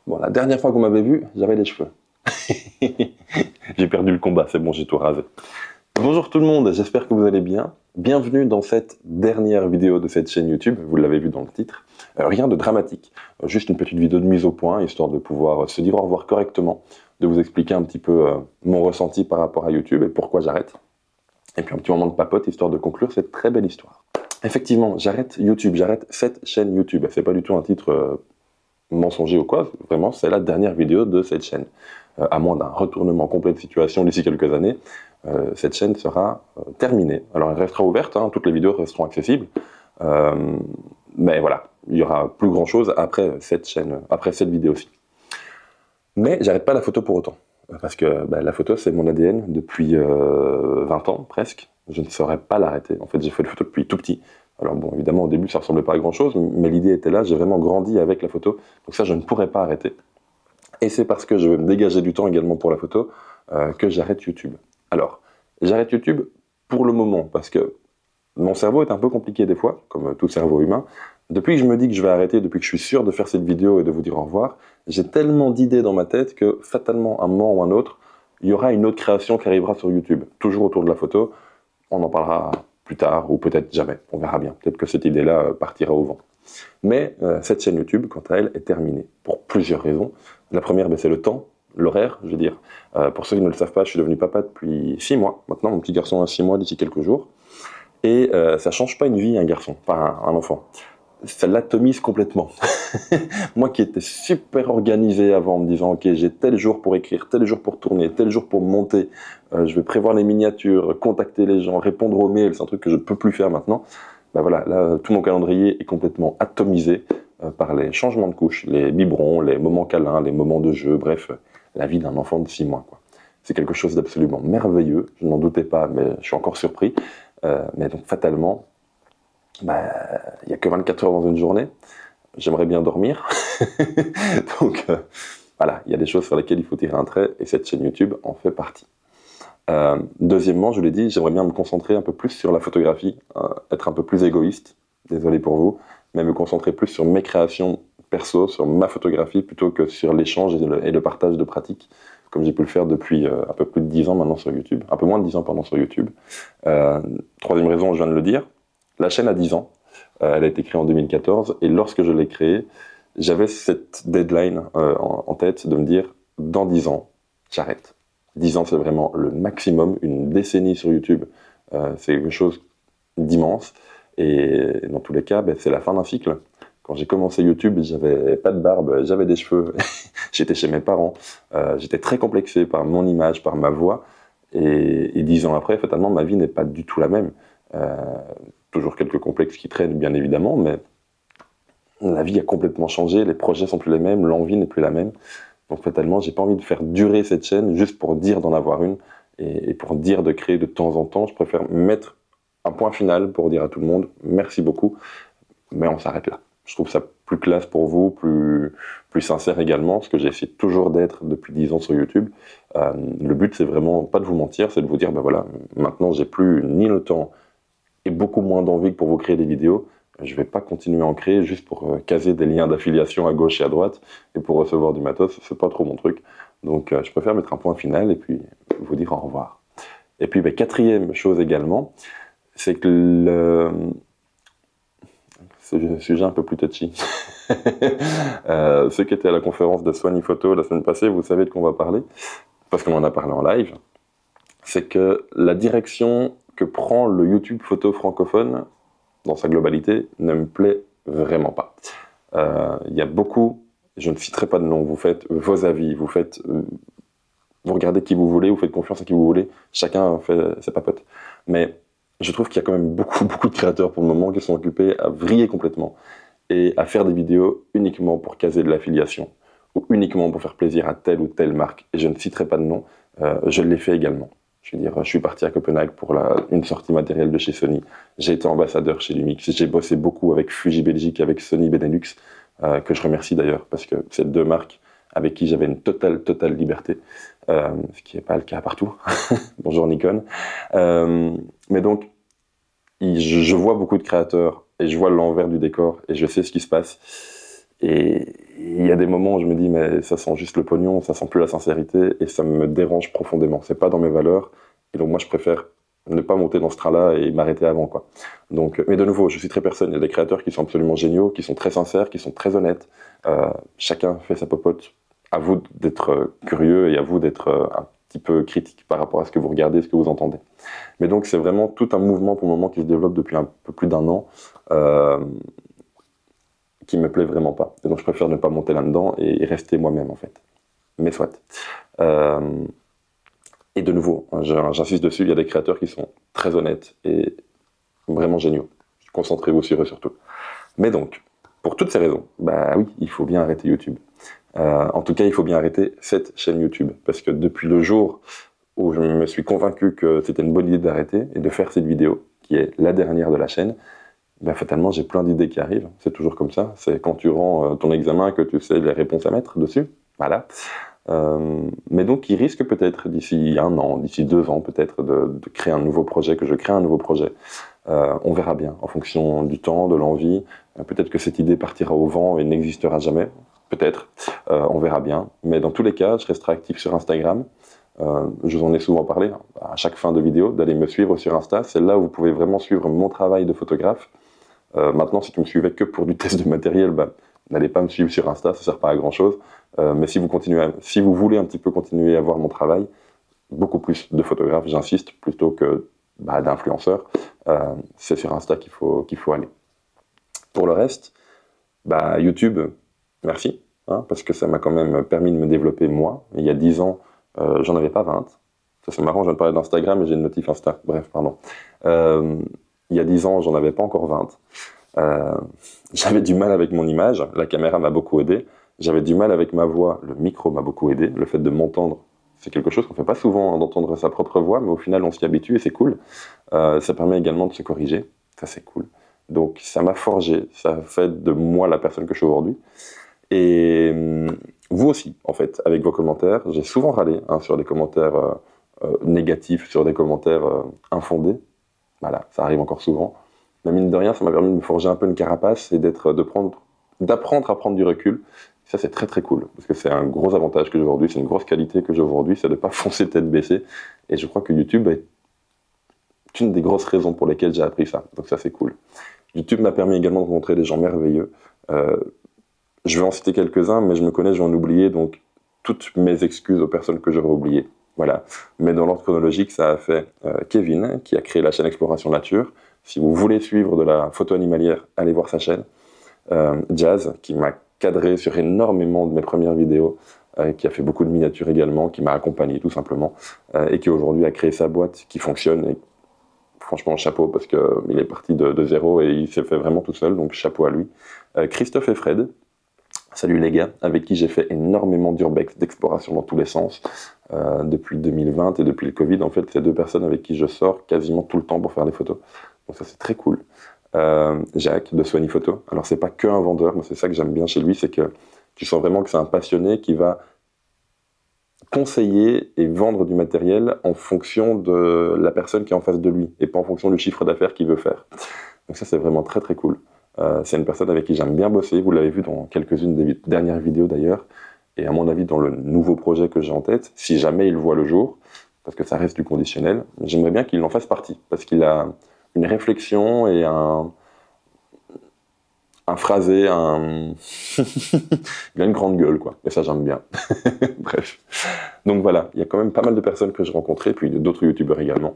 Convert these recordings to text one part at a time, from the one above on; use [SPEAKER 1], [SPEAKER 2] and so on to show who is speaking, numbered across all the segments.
[SPEAKER 1] Bon, la dernière fois qu'on m'avait vu, j'avais les cheveux. J'ai perdu le combat, c'est bon, j'ai tout rasé. Bonjour tout le monde, j'espère que vous allez bien. Bienvenue dans cette dernière vidéo de cette chaîne YouTube, vous l'avez vu dans le titre. Rien de dramatique, juste une petite vidéo de mise au point, histoire de pouvoir se dire au revoir correctement, de vous expliquer un petit peu mon ressenti par rapport à YouTube et pourquoi j'arrête. Et puis un petit moment de papote, histoire de conclure cette très belle histoire. Effectivement, j'arrête YouTube, j'arrête cette chaîne YouTube. C'est pas du tout un titre mensonger ou quoi, vraiment c'est la dernière vidéo de cette chaîne. À moins d'un retournement complet de situation d'ici quelques années, cette chaîne sera terminée. Alors elle restera ouverte, hein, toutes les vidéos resteront accessibles, mais voilà, il y aura plus grand chose après cette chaîne, après cette vidéo-ci. Mais j'arrête pas la photo pour autant, parce que la photo c'est mon ADN depuis 20 ans presque, je ne saurais pas l'arrêter. En fait j'ai fait la photo depuis tout petit. Alors bon, évidemment, au début, ça ressemblait pas à grand-chose, mais l'idée était là, j'ai vraiment grandi avec la photo, donc ça, je ne pourrais pas arrêter. Et c'est parce que je veux me dégager du temps également pour la photo que j'arrête YouTube. Alors, j'arrête YouTube pour le moment, parce que mon cerveau est un peu compliqué des fois, comme tout cerveau humain. Depuis que je me dis que je vais arrêter, depuis que je suis sûr de faire cette vidéo et de vous dire au revoir, j'ai tellement d'idées dans ma tête que, fatalement, un moment ou un autre, il y aura une autre création qui arrivera sur YouTube, toujours autour de la photo. On en parlera plus tard, ou peut-être jamais, on verra bien. Peut-être que cette idée-là partira au vent. Mais cette chaîne YouTube, quant à elle, est terminée, pour plusieurs raisons. La première, c'est le temps, l'horaire, je veux dire. Pour ceux qui ne le savent pas, je suis devenu papa depuis 6 mois. Maintenant, mon petit garçon a 6 mois d'ici quelques jours. Et ça change pas une vie, un garçon, enfin un enfant. Ça l'atomise complètement. Moi qui étais super organisé avant, en me disant, ok, j'ai tel jour pour écrire, tel jour pour tourner, tel jour pour monter, je vais prévoir les miniatures, contacter les gens, répondre aux mails, c'est un truc que je ne peux plus faire maintenant. Voilà, là, tout mon calendrier est complètement atomisé par les changements de couches, les biberons, les moments câlins, les moments de jeu, bref, la vie d'un enfant de 6 mois, quoi. C'est quelque chose d'absolument merveilleux, je n'en doutais pas, mais je suis encore surpris. Mais donc, fatalement, il n'y a que 24 heures dans une journée. J'aimerais bien dormir. Donc, voilà, il y a des choses sur lesquelles il faut tirer un trait, et cette chaîne YouTube en fait partie. Deuxièmement, je l'ai dit, j'aimerais bien me concentrer un peu plus sur la photographie, être un peu plus égoïste, désolé pour vous, mais me concentrer plus sur mes créations perso, sur ma photographie, plutôt que sur l'échange et le partage de pratiques, comme j'ai pu le faire depuis un peu plus de 10 ans maintenant sur YouTube, un peu moins de 10 ans pardon sur YouTube. Troisième raison, je viens de le dire, la chaîne a 10 ans, elle a été créée en 2014, et lorsque je l'ai créée, j'avais cette deadline en tête de me dire, dans 10 ans, j'arrête. 10 ans, c'est vraiment le maximum. Une décennie sur YouTube, c'est quelque chose d'immense. Et dans tous les cas, c'est la fin d'un cycle. Quand j'ai commencé YouTube, j'avais pas de barbe, j'avais des cheveux. J'étais chez mes parents. J'étais très complexé par mon image, par ma voix. Et 10 ans après, fatalement, ma vie n'est pas du tout la même. Toujours quelques complexes qui traînent, bien évidemment, mais la vie a complètement changé. Les projets sont plus les mêmes, l'envie n'est plus la même. Donc fatalement, j'ai pas envie de faire durer cette chaîne juste pour dire d'en avoir une et pour dire de créer de temps en temps. Je préfère mettre un point final pour dire à tout le monde merci beaucoup, mais on s'arrête là. Je trouve ça plus classe pour vous, plus sincère également, ce que j'essaie toujours d'être depuis 10 ans sur YouTube. Le but, c'est vraiment pas de vous mentir, c'est de vous dire, voilà, maintenant j'ai plus ni le temps et beaucoup moins d'envie que pour vous créer des vidéos. Je vais pas continuer à en créer juste pour caser des liens d'affiliation à gauche et à droite et pour recevoir du matos, c'est pas trop mon truc. Donc je préfère mettre un point final et puis vous dire au revoir. Et puis quatrième chose également, c'est que c'est un sujet un peu plus touchy. Ceux qui étaient à la conférence de Sony Photo la semaine passée, vous savez de quoi on va parler, parce qu'on en a parlé en live. C'est que la direction que prend le YouTube photo francophone dans sa globalité, ne me plaît vraiment pas. Il y a beaucoup, je ne citerai pas de nom, vous faites vos avis, vous regardez qui vous voulez, vous faites confiance à qui vous voulez, chacun fait ses papotes. Mais je trouve qu'il y a quand même beaucoup de créateurs pour le moment qui sont occupés à vriller complètement et à faire des vidéos uniquement pour caser de l'affiliation ou uniquement pour faire plaisir à telle ou telle marque. Et je ne citerai pas de nom, je l'ai fait également. Je veux dire, je suis parti à Copenhague pour une sortie matérielle de chez Sony. J'ai été ambassadeur chez Lumix. J'ai bossé beaucoup avec Fuji Belgique, avec Sony Benelux, que je remercie d'ailleurs, parce que c'est deux marques avec qui j'avais une totale liberté, ce qui n'est pas le cas partout. Bonjour Nikon. Mais donc, je vois beaucoup de créateurs, et je vois l'envers du décor, et je sais ce qui se passe. Et il y a des moments où je me dis, mais ça sent juste le pognon, ça sent plus la sincérité, et ça me dérange profondément. C'est pas dans mes valeurs, et donc moi je préfère ne pas monter dans ce train-là et m'arrêter avant, quoi. Donc, mais de nouveau, je suis très personne. Il y a des créateurs qui sont absolument géniaux, qui sont très sincères, qui sont très honnêtes. Chacun fait sa popote. À vous d'être curieux et à vous d'être un petit peu critique par rapport à ce que vous regardez, ce que vous entendez. Mais donc c'est vraiment tout un mouvement pour le moment qui se développe depuis un peu plus d'un an, qui me plaît vraiment pas. Et donc je préfère ne pas monter là-dedans et rester moi-même en fait. Mais soit. Et de nouveau, j'insiste dessus, il y a des créateurs qui sont très honnêtes et vraiment géniaux. Concentrez-vous sur eux surtout. Mais donc, pour toutes ces raisons, bah oui, il faut bien arrêter YouTube. En tout cas, il faut bien arrêter cette chaîne YouTube. Parce que depuis le jour où je me suis convaincu que c'était une bonne idée d'arrêter et de faire cette vidéo, qui est la dernière de la chaîne, ben fatalement, j'ai plein d'idées qui arrivent. C'est toujours comme ça. C'est quand tu rends ton examen que tu sais les réponses à mettre dessus. Voilà. Mais donc, il risque peut-être d'ici 1 an, d'ici 2 ans peut-être, de créer un nouveau projet, que je crée un nouveau projet. On verra bien, en fonction du temps, de l'envie. Peut-être que cette idée partira au vent et n'existera jamais. Peut-être. On verra bien. Mais dans tous les cas, je resterai actif sur Instagram. Je vous en ai souvent parlé, hein, à chaque fin de vidéo, d'aller me suivre sur Insta. C'est là où vous pouvez vraiment suivre mon travail de photographe. Maintenant, si tu me suivais que pour du test de matériel, bah, n'allez pas me suivre sur Insta, ça ne sert pas à grand chose. Mais si vous voulez un petit peu continuer à voir mon travail, beaucoup plus de photographes, j'insiste, plutôt que d'influenceurs, c'est sur Insta qu'il faut aller. Pour le reste, bah, YouTube, merci, hein, parce que ça m'a quand même permis de me développer moi. Il y a 10 ans, j'en avais pas 20. Ça c'est marrant, je viens de parler d'Instagram et j'ai une notif Insta. Bref, pardon. Il y a 10 ans, j'en avais pas encore 20. J'avais du mal avec mon image, la caméra m'a beaucoup aidé. J'avais du mal avec ma voix, le micro m'a beaucoup aidé. Le fait de m'entendre, c'est quelque chose qu'on fait pas souvent, hein, d'entendre sa propre voix, mais au final on s'y habitue et c'est cool. Ça permet également de se corriger, ça c'est cool. Donc ça m'a forgé, ça fait de moi la personne que je suis aujourd'hui. Et vous aussi, en fait, avec vos commentaires, j'ai souvent râlé hein, sur des commentaires négatifs, sur des commentaires infondés. Voilà, ça arrive encore souvent. Mais mine de rien, ça m'a permis de me forger un peu une carapace et d'apprendre à prendre du recul. Ça, c'est très très cool, parce que c'est un gros avantage que j'ai aujourd'hui, c'est une grosse qualité que j'ai aujourd'hui, c'est de ne pas foncer tête baissée. Et je crois que YouTube est une des grosses raisons pour lesquelles j'ai appris ça. Donc ça, c'est cool. YouTube m'a permis également de rencontrer des gens merveilleux. Je vais en citer quelques-uns, mais je me connais, je vais en oublier, donc toutes mes excuses aux personnes que j'aurais oubliées. Voilà. Mais dans l'ordre chronologique, ça a fait Kevin, qui a créé la chaîne Exploration Nature. Si vous voulez suivre de la photo animalière, allez voir sa chaîne. Jazz, qui m'a cadré sur énormément de mes premières vidéos, qui a fait beaucoup de miniatures également, qui m'a accompagné tout simplement, et qui aujourd'hui a créé sa boîte qui fonctionne. Et franchement, chapeau, parce qu'il est parti de zéro et il s'est fait vraiment tout seul, donc chapeau à lui. Christophe et Fred, salut les gars, avec qui j'ai fait énormément d'urbex, d'exploration dans tous les sens, depuis 2020 et depuis le Covid. En fait, c'est 2 personnes avec qui je sors quasiment tout le temps pour faire des photos. Donc ça, c'est très cool. Jacques de Sony Photo. Alors c'est pas que un vendeur, mais c'est ça que j'aime bien chez lui, c'est que tu sens vraiment que c'est un passionné qui va conseiller et vendre du matériel en fonction de la personne qui est en face de lui et pas en fonction du chiffre d'affaires qu'il veut faire. Donc ça c'est vraiment très très cool. C'est une personne avec qui j'aime bien bosser, vous l'avez vu dans quelques-unes des dernières vidéos d'ailleurs, et à mon avis dans le nouveau projet que j'ai en tête, si jamais il voit le jour, parce que ça reste du conditionnel, j'aimerais bien qu'il en fasse partie, parce qu'il a une réflexion et un phrasé, il a une grande gueule, quoi. Et ça, j'aime bien. Bref. Donc voilà, il y a quand même pas mal de personnes que j'ai rencontrées, puis d'autres youtubeurs également,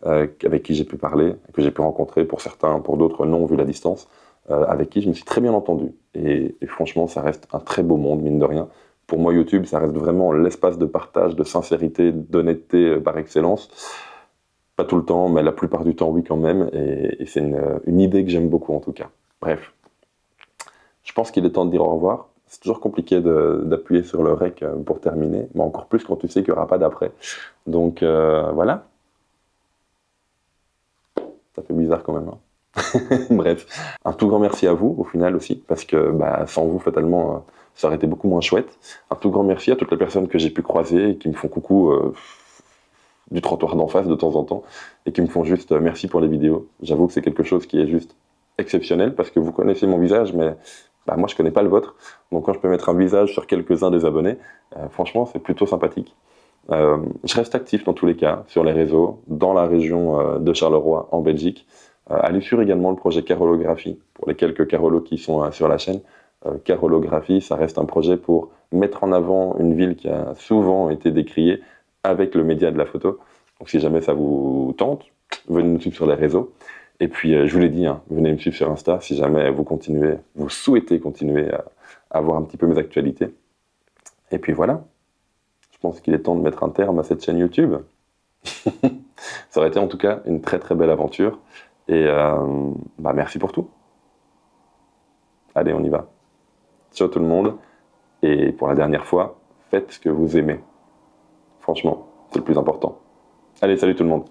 [SPEAKER 1] avec qui j'ai pu parler, que j'ai pu rencontrer, pour certains, pour d'autres non, vu la distance, avec qui je me suis très bien entendu. Et franchement, ça reste un très beau monde, mine de rien. Pour moi, YouTube, ça reste vraiment l'espace de partage, de sincérité, d'honnêteté par excellence. Pas tout le temps, mais la plupart du temps, oui, quand même. Et c'est une idée que j'aime beaucoup, en tout cas. Bref. Je pense qu'il est temps de dire au revoir. C'est toujours compliqué d'appuyer sur le rec pour terminer, mais encore plus quand tu sais qu'il n'y aura pas d'après. Donc, voilà. Ça fait bizarre quand même, hein. Bref. Un tout grand merci à vous, au final aussi, parce que sans vous, fatalement, ça aurait été beaucoup moins chouette. Un tout grand merci à toutes les personnes que j'ai pu croiser et qui me font coucou du trottoir d'en face de temps en temps et qui me font juste merci pour les vidéos. J'avoue que c'est quelque chose qui est juste exceptionnel parce que vous connaissez mon visage, mais bah, moi je connais pas le vôtre, donc quand je peux mettre un visage sur quelques-uns des abonnés, franchement c'est plutôt sympathique. Je reste actif dans tous les cas, sur les réseaux, dans la région de Charleroi, en Belgique. Allez suivre également le projet Carolographie, pour les quelques carolos qui sont sur la chaîne. Carolographie, ça reste un projet pour mettre en avant une ville qui a souvent été décriée avec le média de la photo. Donc si jamais ça vous tente, venez nous suivre sur les réseaux. Et puis, je vous l'ai dit, hein, venez me suivre sur Insta si jamais vous souhaitez continuer à voir un petit peu mes actualités. Et puis voilà, je pense qu'il est temps de mettre un terme à cette chaîne YouTube. Ça aurait été en tout cas une très très belle aventure. Et bah, merci pour tout. Allez, on y va. Ciao tout le monde. Et pour la dernière fois, faites ce que vous aimez. Franchement, c'est le plus important. Allez, salut tout le monde.